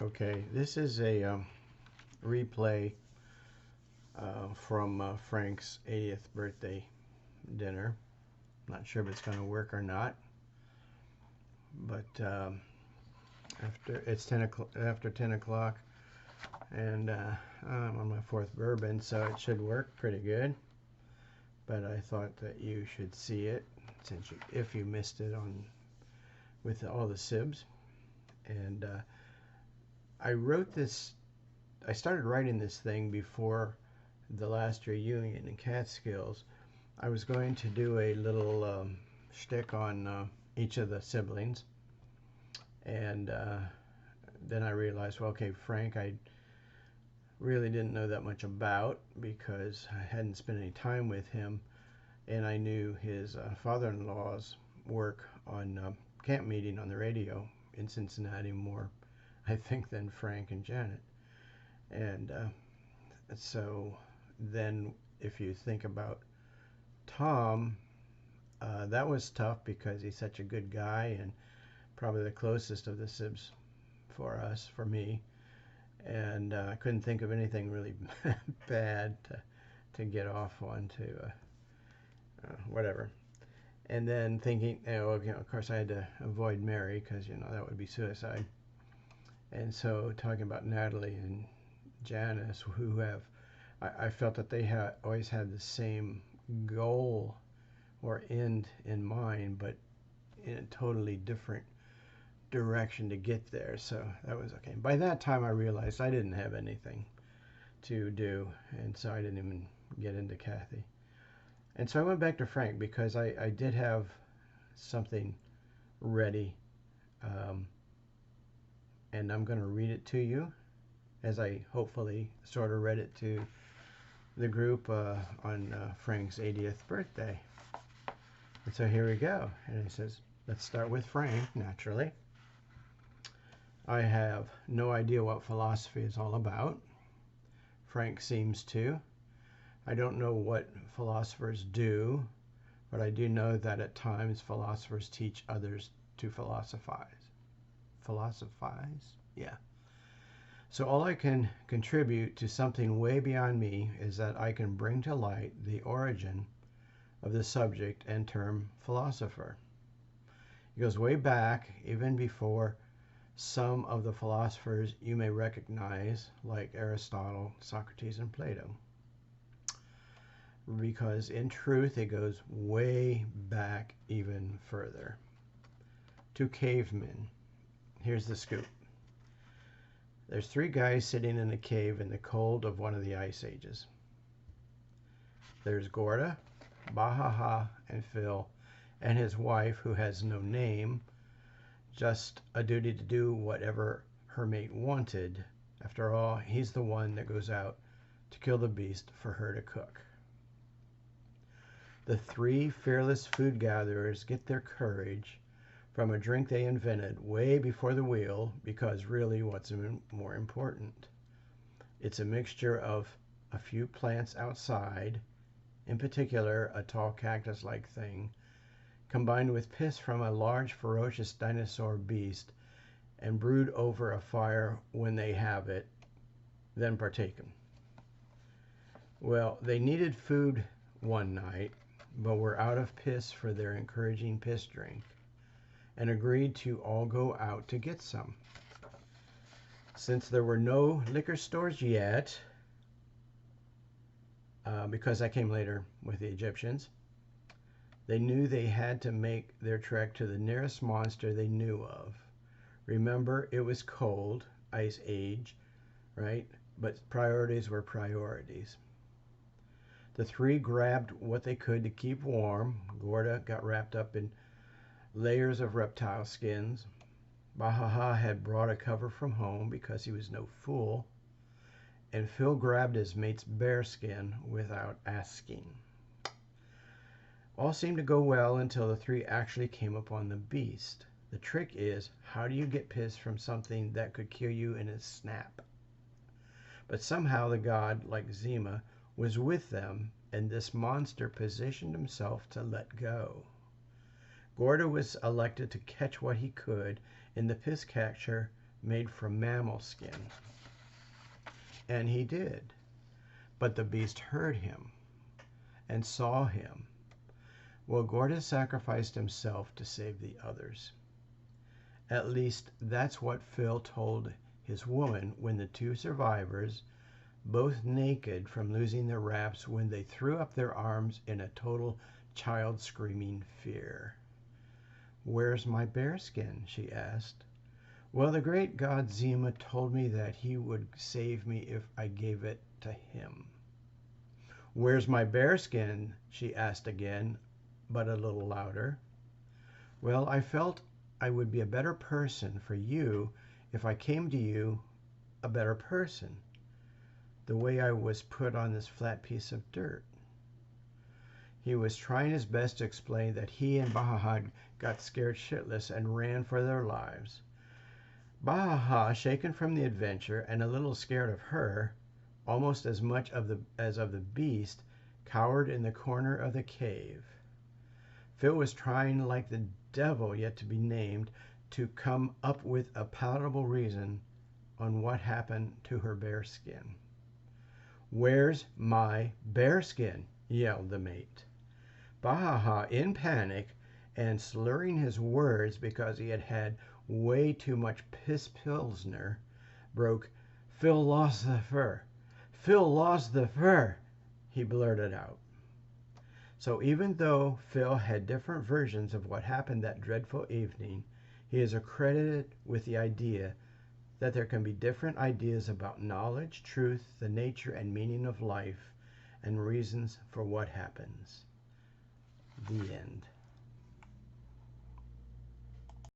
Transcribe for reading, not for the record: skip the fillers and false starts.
Okay, this is a replay from Frank's 80th birthday dinner. Not sure if it's going to work or not, but after 10 o'clock, and I'm on my fourth bourbon, so it should work pretty good. But I thought that you should see it if you missed it on with all the sibs. And I started writing this thing before the last reunion in Catskills. I was going to do a little shtick on each of the siblings, and then I realized, well, okay, Frank, I really didn't know that much about because I hadn't spent any time with him, and I knew his father-in-law's work on camp meeting on the radio in Cincinnati more, I think, than Frank and Janet. And so then if you think about Tom, that was tough because he's such a good guy and probably the closest of the sibs for me. And I couldn't think of anything really bad to get off on whatever. And then thinking, of course I had to avoid Mary because, that would be suicide. And so talking about Natalie and Janice, who I felt that they always had the same goal or end in mind, but in a totally different direction to get there. So that was okay. By that time I realized I didn't have anything to do, and so I didn't even get into Kathy. And so I went back to Frank because I did have something ready, and I'm going to read it to you as I hopefully sort of read it to the group on Frank's 80th birthday. And so here we go. And it says, let's start with Frank, naturally. I have no idea what philosophy is all about. Frank seems to. I don't know what philosophers do, but I do know that at times philosophers teach others to philosophize. Philosophize? Yeah. So all I can contribute to something way beyond me is that I can bring to light the origin of the subject and term philosopher. It goes way back, even before some of the philosophers you may recognize, like Aristotle, Socrates, and Plato. Because in truth, it goes way back even further. To cavemen. Here's the scoop. There's 3 guys sitting in a cave in the cold of one of the ice ages. There's Gorda, Bahaha, and Phil, and his wife, who has no name, just a duty to do whatever her mate wanted. After all, he's the one that goes out to kill the beast for her to cook. The 3 fearless food gatherers get their courage from a drink they invented way before the wheel, because really what's more important? It's a mixture of a few plants outside, in particular a tall cactus-like thing, combined with piss from a large ferocious dinosaur beast, and brewed over a fire when they have it, then partaken. Well, they needed food one night, but were out of piss for their encouraging piss drink, and agreed to all go out to get some. Since there were no liquor stores yet, because that came later with the Egyptians, they knew they had to make their trek to the nearest monster they knew of. Remember, it was cold, ice age, right? But priorities were priorities. The 3 grabbed what they could to keep warm. Gorda got wrapped up in layers of reptile skins. Bahaha had brought a cover from home because he was no fool. And Phil grabbed his mate's bear skin without asking. All seemed to go well until the 3 actually came upon the beast. The trick is, how do you get piss from something that could kill you in a snap? But somehow the god, like Zima, was with them, and this monster positioned himself to let go. Gorda was elected to catch what he could in the piss catcher made from mammal skin. And he did. But the beast heard him and saw him. Well, Gorda sacrificed himself to save the others. At least that's what Phil told his woman when the two survivors, both naked from losing their wraps, when they threw up their arms in a total child screaming fear. "Where's my bearskin?" she asked. "Well, the great god Zima told me that he would save me if I gave it to him." "Where's my bearskin?" she asked again, but a little louder. "Well, I felt I would be a better person for you if I came to you a better person, the way I was put on this flat piece of dirt." He was trying his best to explain that he and Baha got scared shitless and ran for their lives. Baha, shaken from the adventure and a little scared of her, almost as much as of the beast, cowered in the corner of the cave. Phil was trying like the devil yet to be named to come up with a palatable reason on what happened to her bearskin. "Where's my bearskin?" yelled the mate. Baha, in panic and slurring his words because he had had way too much Pilsner, broke, "Phil lost the fur. Phil lost the fur," he blurted out. So even though Phil had different versions of what happened that dreadful evening, he is accredited with the idea that there can be different ideas about knowledge, truth, the nature and meaning of life, and reasons for what happens. The end.